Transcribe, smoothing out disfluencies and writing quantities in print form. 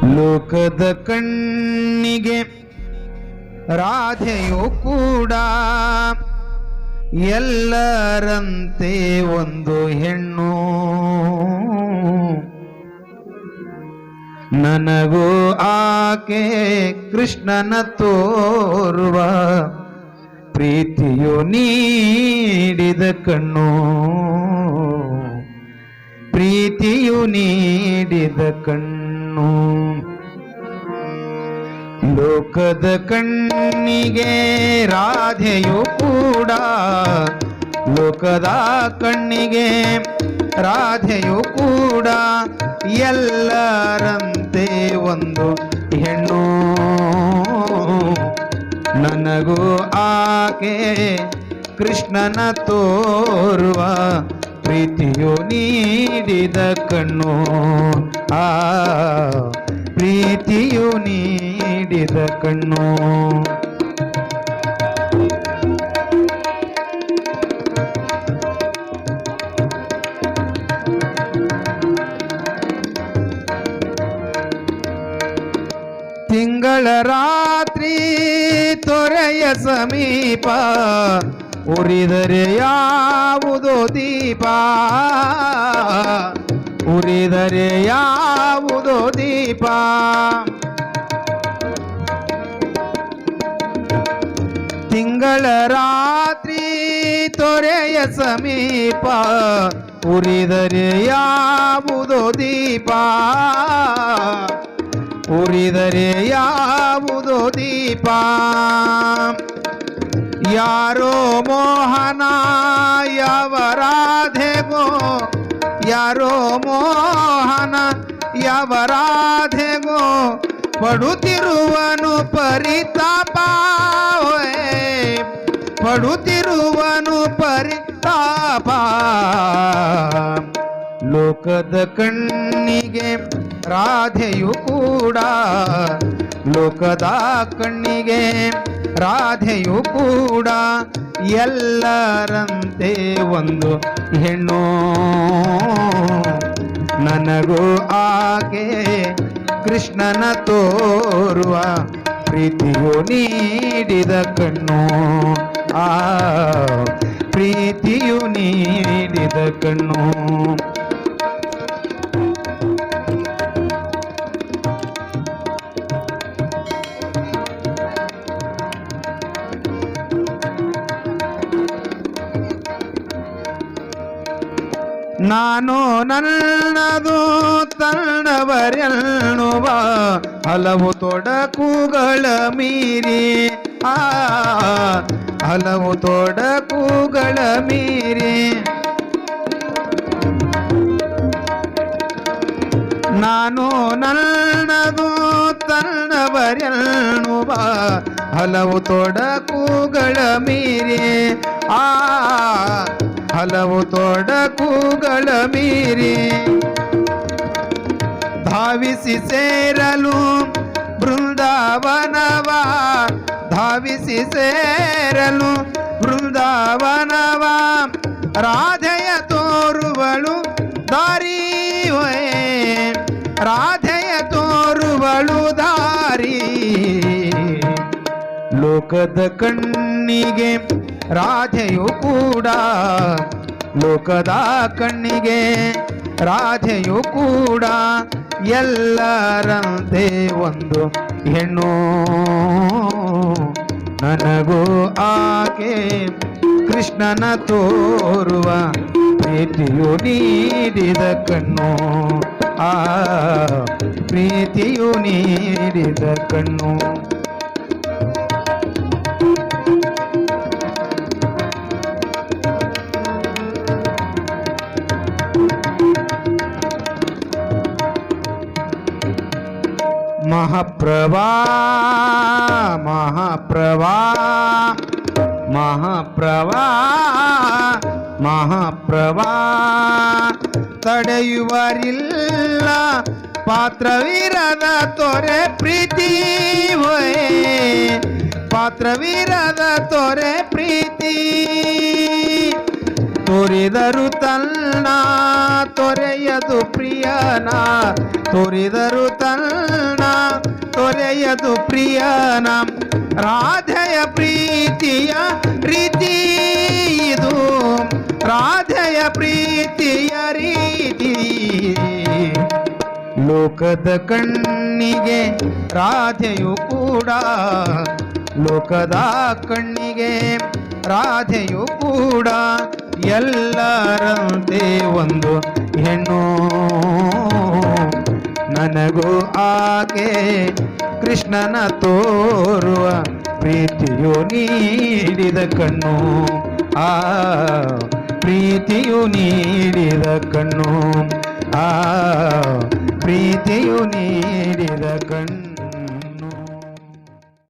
ಲೋಕದ ಕಣ್ಣಿಗೆ ರಾಧೆಯು ಕೂಡ ಎಲ್ಲರಂತೆ ಒಂದು ಹೆಣ್ಣು. ನನಗೂ ಆಕೆ ಕೃಷ್ಣನ ತೋರುವ ಪ್ರೀತಿಯು ನೀಡಿದ ಕಣ್ಣು. ಪ್ರೀತಿಯು ನೀಡಿದ ಕಣ್ಣು. ಲೋಕದ ಕಣ್ಣಿಗೆ ರಾಧೆಯು ಕೂಡ, ಲೋಕದ ಕಣ್ಣಿಗೆ ರಾಧೆಯು ಕೂಡ ಎಲ್ಲರಂತೆ ಒಂದು ಹೆಣ್ಣು. ನನಗೂ ಆಕೆ ಕೃಷ್ಣನ ತೋರುವ ಪ್ರೀತಿಯು ನೀಡಿದ ಕಣ್ಣು. ಆ ಪ್ರೀತಿಯು ನೀಡಿದ ಕಣ್ಣು. ತಿಂಗಳ ರಾತ್ರಿ ತೊರೆಯ ಸಮೀಪ ಉರಿದರೆ ಯಾವುದೋ ದೀಪ, ಉರಿದರೆ ಯಾವುದೋ ದೀಪ. ತಿಂಗಳ ರಾತ್ರಿ ತೊರೆಯ ಸಮೀಪ ಉರಿದರೆ ಯಾವುದೋ ದೀಪ, ಉರಿದರೆ ಯಾವುದೋ ದೀಪ. ಯಾರೋ ಮೋಹನ ಯಾವ ರಾಧೆಗೋ, ಯಾರೋ ಮೋಹನ ಯಾವ ರಾಧೆಗೋ ಪಡುತ್ತಿರುವನು ಪರಿತಾಪ, ಪಡುತ್ತಿರುವನು ಪರಿತಾಪ. ಲೋಕದ ಕಣ್ಣಿಗೆ ರಾಧೆಯು ಕೂಡ, ಲೋಕದ ಕಣ್ಣಿಗೆ ರಾಧೆಯು ಕೂಡ ಎಲ್ಲರಂತೆ ಒಂದು ಹೆಣ್ಣು. ನನಗೂ ಆಕೆ ಕೃಷ್ಣನ ತೋರುವ ಪ್ರೀತಿಯು ನೀಡಿದ ಕಣ್ಣು. ಆ ಪ್ರೀತಿಯು ನೀಡಿದ ಕಣ್ಣು. ನಾನು ನನ್ನದು ತನ್ನವರೆನ್ನುವ ಹಲವು ತೊಡಕುಗಳ ಮೀರಿ, ಆ ಹಲವು ತೊಡಕುಗಳ ಮೀರಿ ನಾನು ನನ್ನದು ತನ್ನವರೆನ್ನುವ ಹಲವು ತೊಡಕುಗಳ ಮೀರಿ, ಆ ಹಲವು ತೊಡಕುಗಳ ಮೀರಿ ಧಾವಿಸಿ ಸೇರಲು ಬೃಂದಾವನವ, ಧಾವಿಸಿ ಸೇರಲು ಬೃಂದಾವನವ. ರಾಧೆಯ ತೋರುವಳು ದಾರಿ, ರಾಧೆಯ ತೋರುವಳು ದಾರಿ. ಲೋಕದ ಕಣ್ಣಿಗೆ ರಾಧೆಯು ಕೂಡ, ಲೋಕದ ಕಣ್ಣಿಗೆ ರಾಧೆಯು ಕೂಡ ಎಲ್ಲರಂತೆ ಒಂದು ಹೆಣ್ಣು. ನನಗೂ ಆಕೆ ಕೃಷ್ಣನ ತೋರುವ ಪ್ರೀತಿಯು ನೀಡಿದ ಕಣ್ಣು. ಆ ಪ್ರೀತಿಯು ನೀಡಿದ ಕಣ್ಣು. ಮಹಾಪ್ರಭಾ ಮಹಾಪ್ರಭಾ ಮಹಾಪ್ರಭಾ ಮಹಾಪ್ರಭಾ ತಡೆಯುವರಿಲ್ಲ ಪಾತ್ರವೀರದ ತೊರೆ ಪ್ರೀತಿ, ಪಾತ್ರವೀರದ ತೊರೆ ಪ್ರೀತಿ. ತೋರಿದರು ತನ್ನ ತೊರೆಯದು ಪ್ರಿಯನ ತೋರಿದರು ತನ್ನ ತೊರೆಯದು ಪ್ರಿಯನ ರಾಧೆಯ ಪ್ರೀತಿಯ ರೀತಿ ಇದು ರಾಧೆಯ ಪ್ರೀತಿಯ ರೀತಿ ಲೋಕದ ಕಣ್ಣಿಗೆ ರಾಧೆಯು ಕೂಡ ಲೋಕದ ಕಣ್ಣಿಗೆ ರಾಧೆಯು ಕೂಡ ಎಲ್ಲರಂತೆ ಒಂದು ಹೆಣ್ಣು ನನಗೂ ಆಕೆ ಕೃಷ್ಣನ ತೋರುವ ಪ್ರೀತಿಯು ನೀಡಿದ ಕಣ್ಣು ಆ ಪ್ರೀತಿಯು ನೀಡಿದ ಕಣ್ಣು ಆ ಪ್ರೀತಿಯು ನೀಡಿದ ಕಣ್ಣು